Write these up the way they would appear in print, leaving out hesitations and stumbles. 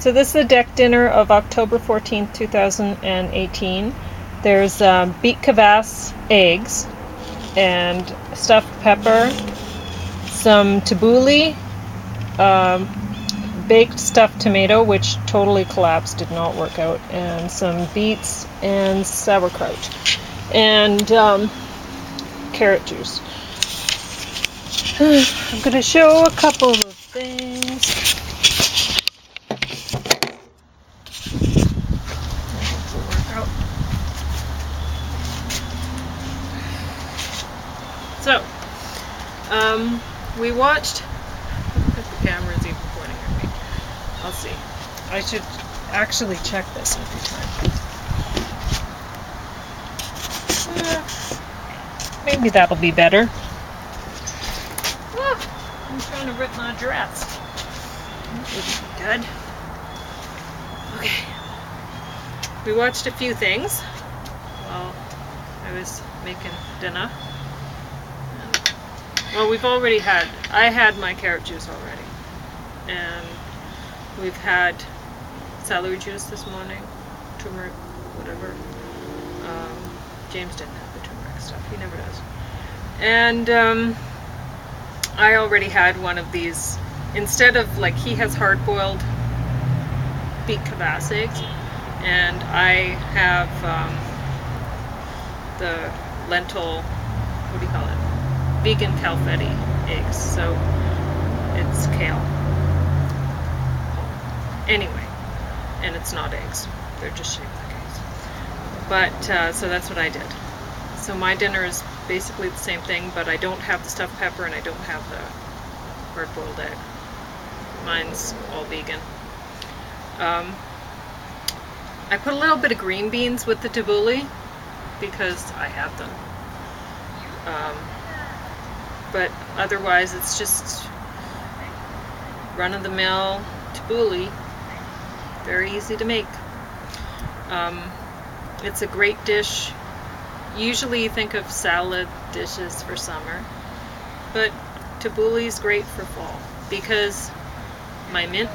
So this is the deck dinner of October 14th, 2018. There's beet kvass eggs and stuffed pepper, some tabbouleh, baked stuffed tomato, which totally collapsed, did not work out, and some beets and sauerkraut, and carrot juice. I'm going to show a couple of things. So, we watched, if the camera is even pointing at me, I'll see. I should actually check this every time. Maybe that'll be better. I'm trying to rip my dress. That wouldn't be good. Okay. We watched a few things while I was making dinner. Well, I had my carrot juice already, and we've had celery juice this morning, turmeric, whatever. James didn't have the turmeric stuff, he never does. And I already had one of these, instead of, like, he has hard-boiled beet kvass eggs, and I have the lentil, what do you call it? Vegan calfetti eggs, so it's kale. Anyway, and it's not eggs, they're just shaped like eggs. But, so that's what I did. So my dinner is basically the same thing, but I don't have the stuffed pepper and I don't have the hard-boiled egg. Mine's all vegan. I put a little bit of green beans with the tabbouleh because I have them. But otherwise it's just run-of-the-mill tabbouleh. Very easy to make. It's a great dish. Usually you think of salad dishes for summer, but tabbouleh is great for fall because my mint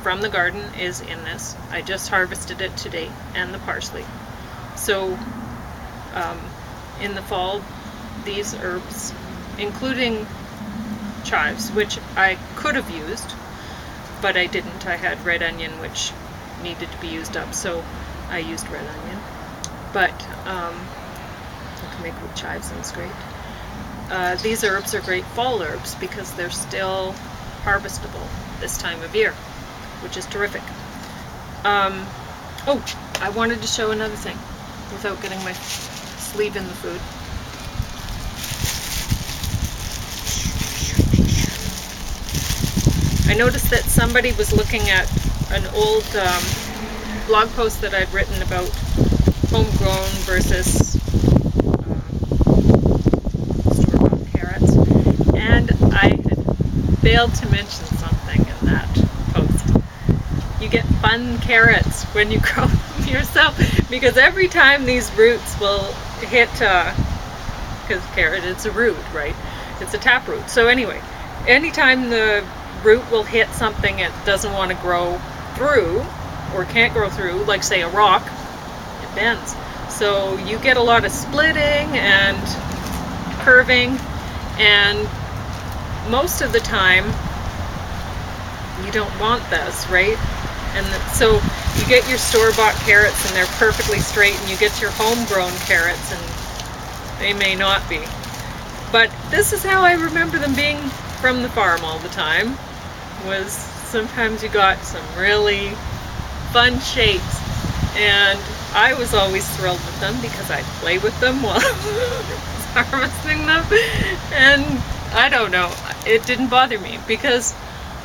from the garden is in this. I just harvested it today, and the parsley. So in the fall, these herbs, including chives, which I could have used, but I didn't. I had red onion, which needed to be used up, so I used red onion. But I can make with chives, and it's great. These herbs are great fall herbs because they're still harvestable this time of year, which is terrific. Oh, I wanted to show another thing without getting my sleeve in the food. I noticed that somebody was looking at an old blog post that I'd written about homegrown versus store-bought carrots, and I had failed to mention something in that post. You get fun carrots when you grow them yourself, because every time these roots will hit, because carrot, it's a root, right? It's a taproot. So anyway, anytime the root will hit something it doesn't want to grow through, or can't grow through, like say a rock, it bends. So you get a lot of splitting and curving, and most of the time you don't want this, right? And so you get your store-bought carrots and they're perfectly straight, and you get your homegrown carrots and they may not be. But this is how I remember them being from the farm all the time, was sometimes you got some really fun shapes, and I was always thrilled with them because I'd play with them while I was harvesting them, and I don't know, it didn't bother me because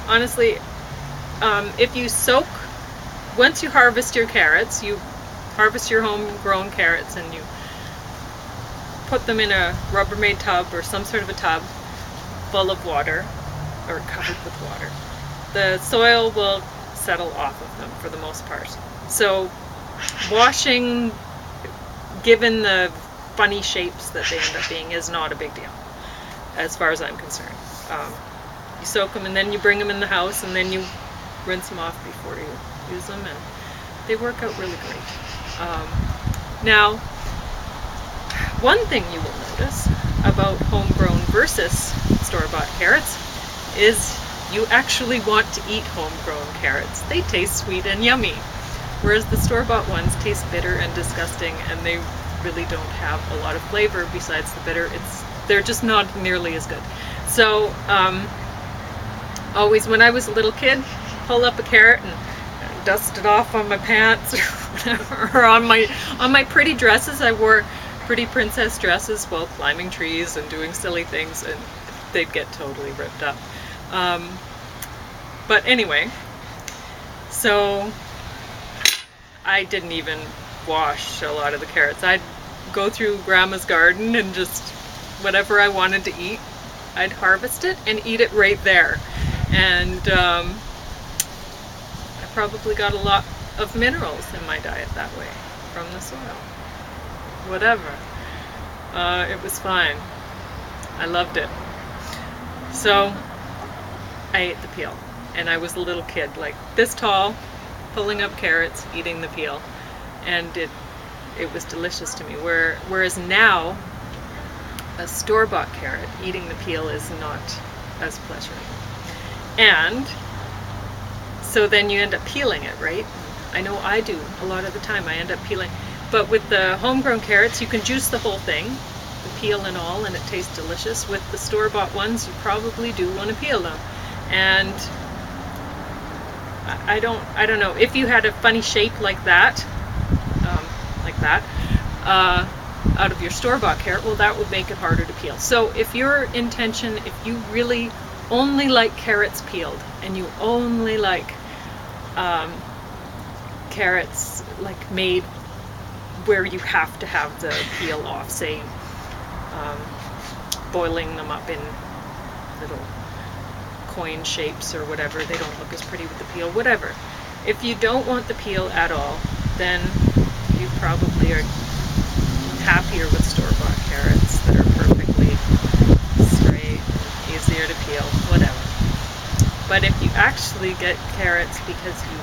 honestly, if you soak, once you harvest your carrots, you harvest your homegrown carrots and you put them in a Rubbermaid tub or some sort of a tub full of water, or covered with water. The soil will settle off of them for the most part. So washing, given the funny shapes that they end up being, is not a big deal as far as I'm concerned. You soak them and then you bring them in the house and then you rinse them off before you use them, and they work out really great. Now, one thing you will notice about homegrown versus store-bought carrots is you actually want to eat homegrown carrots. They taste sweet and yummy, whereas the store-bought ones taste bitter and disgusting, and they really don't have a lot of flavor besides the bitter. They're just not nearly as good. So always when I was a little kid, pull up a carrot and dust it off on my pants or on my pretty dresses. I wore pretty princess dresses while climbing trees and doing silly things, and they'd get totally ripped up. But anyway, so I didn't even wash a lot of the carrots. I'd go through Grandma's garden and just whatever I wanted to eat, I'd harvest it and eat it right there. And I probably got a lot of minerals in my diet that way from the soil. Whatever. It was fine. I loved it. So I ate the peel, and I was a little kid, like this tall, pulling up carrots, eating the peel, and it was delicious to me. Whereas now, a store-bought carrot, eating the peel is not as pleasurable. And so then you end up peeling it, right? I know I do a lot of the time. I end up peeling. But with the homegrown carrots, you can juice the whole thing, the peel and all, and it tastes delicious. With the store-bought ones, you probably do want to peel them. And I don't know, if you had a funny shape like that, out of your store-bought carrot, well, that would make it harder to peel. So if your intention, if you really only like carrots peeled, and you only like carrots like made where you have to have the peel off, say boiling them up in little coin shapes or whatever, they don't look as pretty with the peel, whatever. If you don't want the peel at all, then you probably are happier with store-bought carrots that are perfectly straight, easier to peel, whatever. But if you actually get carrots because you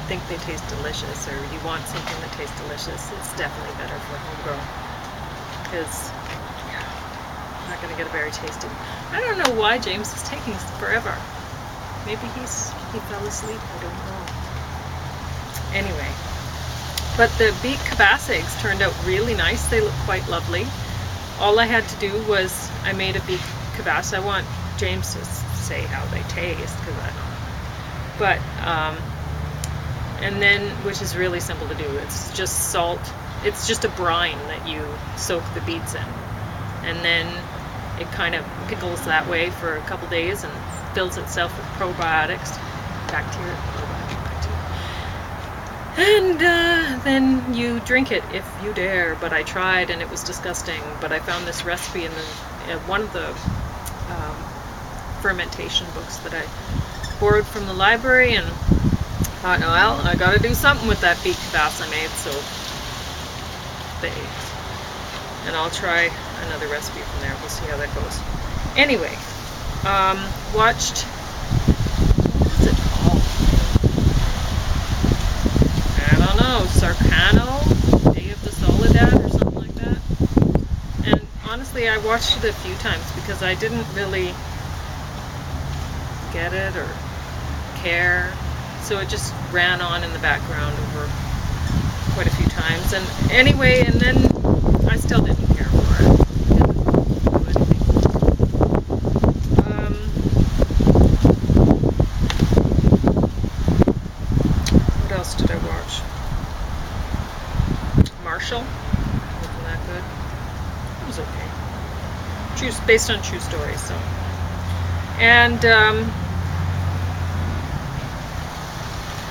think they taste delicious, or you want something that tastes delicious, it's definitely better for homegrown, because I'm not going to get a very tasty. I don't know why James is taking forever. Maybe he fell asleep, I don't know. Anyway, but the beet kibas eggs turned out really nice. They look quite lovely. All I had to do was, I made a beet kibas. I want James to say how they taste, because I don't know. But, and then, which is really simple to do, it's just salt. It's just a brine that you soak the beets in. And then it kind of pickles that way for a couple days and fills itself with probiotics, bacteria. And then you drink it if you dare. But I tried and it was disgusting. But I found this recipe in one of the fermentation books that I borrowed from the library, and thought, well, I gotta do something with that beet kibas I made, so the eggs. And I'll try another recipe from there. We'll see how that goes. Anyway, watched, what was it called? I don't know, Sarcano, Day of the Soledad or something like that. And honestly, I watched it a few times because I didn't really get it or care. So it just ran on in the background over quite a few times. And anyway, and then I still didn't care for it. What else did I watch? Marshall. Wasn't that good? It was okay. Based on true stories, so. And,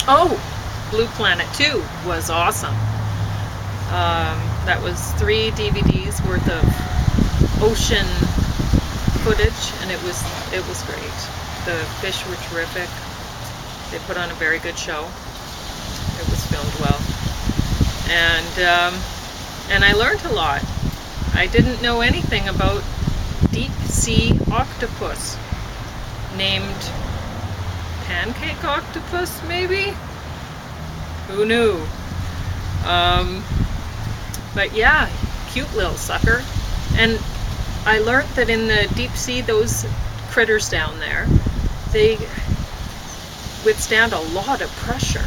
oh, Blue Planet 2 was awesome. That was 3 DVDs worth of ocean footage, and it was great. The fish were terrific. They put on a very good show. It was filmed well, and I learned a lot. I didn't know anything about deep sea octopus named pancake octopus, maybe? Who knew? But yeah, cute little sucker. And I learned that in the deep sea, those critters down there, they withstand a lot of pressure.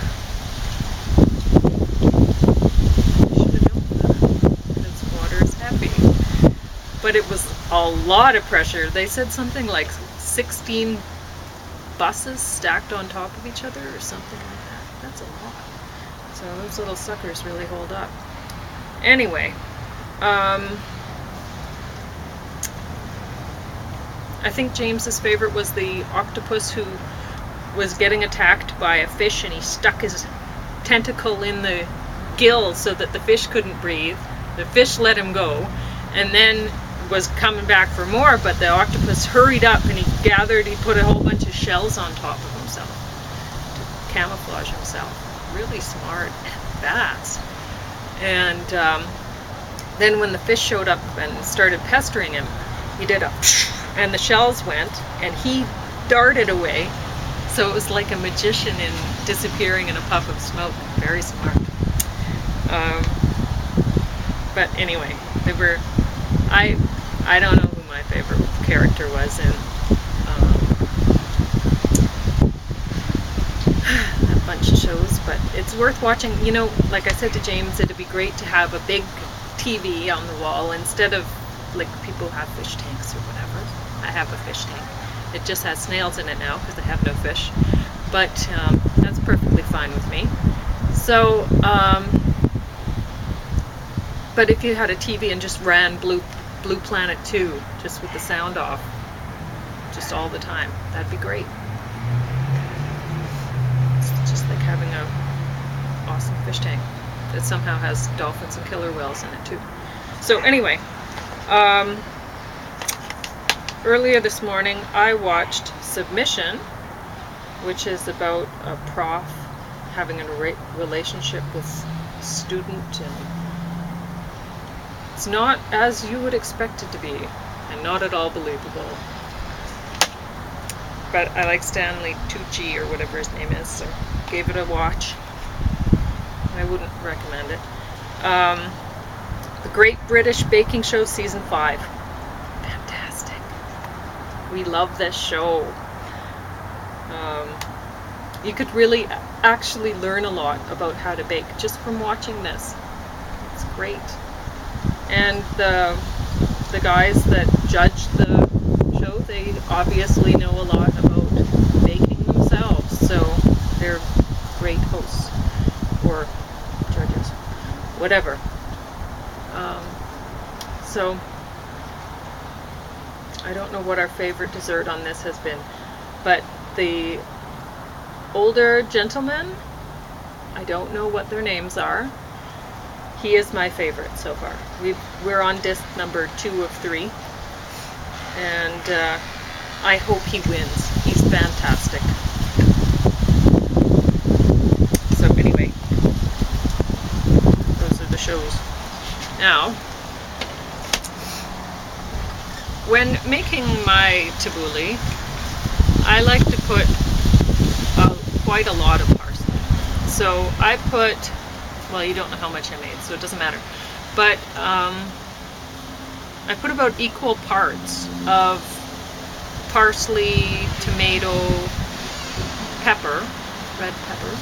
Should have known that, because water is heavy. But it was a lot of pressure. They said something like 16 buses stacked on top of each other or something like that. That's a lot. So those little suckers really hold up. Anyway, I think James's favorite was the octopus who was getting attacked by a fish, and he stuck his tentacle in the gill so that the fish couldn't breathe. The fish let him go, and then was coming back for more, but the octopus hurried up and he put a whole bunch of shells on top of himself to camouflage himself. Really smart and fast. And then when the fish showed up and started pestering him, he did a and the shells went, and he darted away. So it was like a magician in disappearing in a puff of smoke. Very smart. But anyway, they were. I don't know who my favorite character was in that bunch of shows, but it's worth watching. You know, like I said to James, it'd be great to have a big TV on the wall instead of like people have fish tanks or whatever. I have a fish tank. It just has snails in it now because I have no fish, but that's perfectly fine with me. So, but if you had a TV and just ran Blue Planet 2, just with the sound off, just all the time, that'd be great. It's just like having a awesome fish tank that somehow has dolphins and killer whales in it too. So anyway, earlier this morning I watched Submission, which is about a prof having a relationship with a student, and it's not as you would expect it to be, and not at all believable. But I like Stanley Tucci, or whatever his name is, so gave it a watch. I wouldn't recommend it. The Great British Baking Show Season 5. Fantastic. We love this show. You could really actually learn a lot about how to bake just from watching this. It's great. And the guys that judge the show, they obviously know a lot about baking themselves, so they're great hosts or judges, whatever. So I don't know what our favorite dessert on this has been, but the older gentleman, I don't know what their names are. He is my favorite so far. We're on disc number 2 of 3, and I hope he wins. He's fantastic. So anyway, those are the shows. Now, when making my tabbouleh, I like to put quite a lot of parsley. So I put, well, you don't know how much I made, so it doesn't matter. But I put about equal parts of parsley, tomato, pepper, red pepper,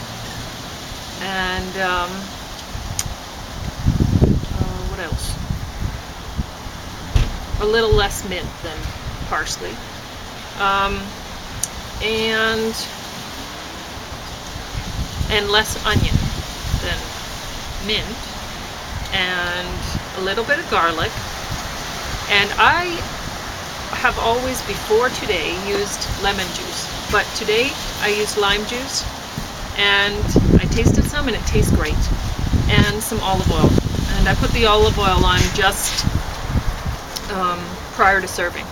and what else? A little less mint than parsley, and less onion than mint, and a little bit of garlic. And I have always, before today, used lemon juice, but today I used lime juice, and I tasted some and it tastes great, and some olive oil, and I put the olive oil on just prior to serving.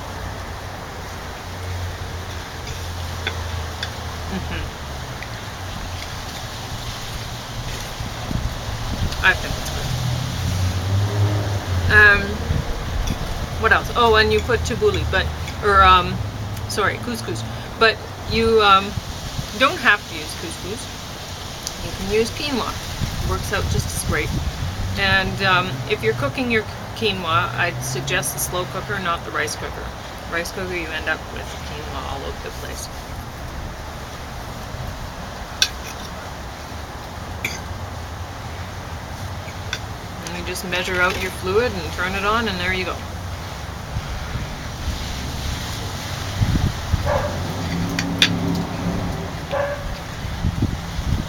I think it's good. What else? Oh, and you put tabbouleh, couscous. But you You don't have to use couscous. You can use quinoa. It works out just as great. And if you're cooking your quinoa, I'd suggest the slow cooker, not the rice cooker. Rice cooker, you end up with quinoa all over the place. And you just measure out your fluid and turn it on, and there you go.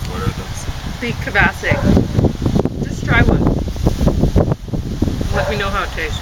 What are those? Beef kibase. Just try one. Let me know how it tastes.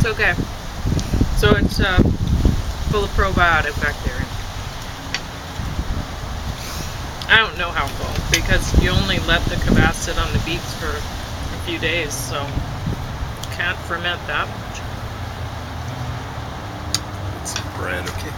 It's okay. So it's full of probiotic bacteria. I don't know how full, because you only let the kibas sit on the beets for a few days, so can't ferment that much. It's bread, okay?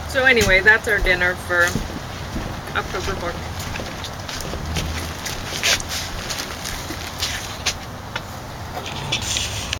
So anyway, that's our dinner for October 4th.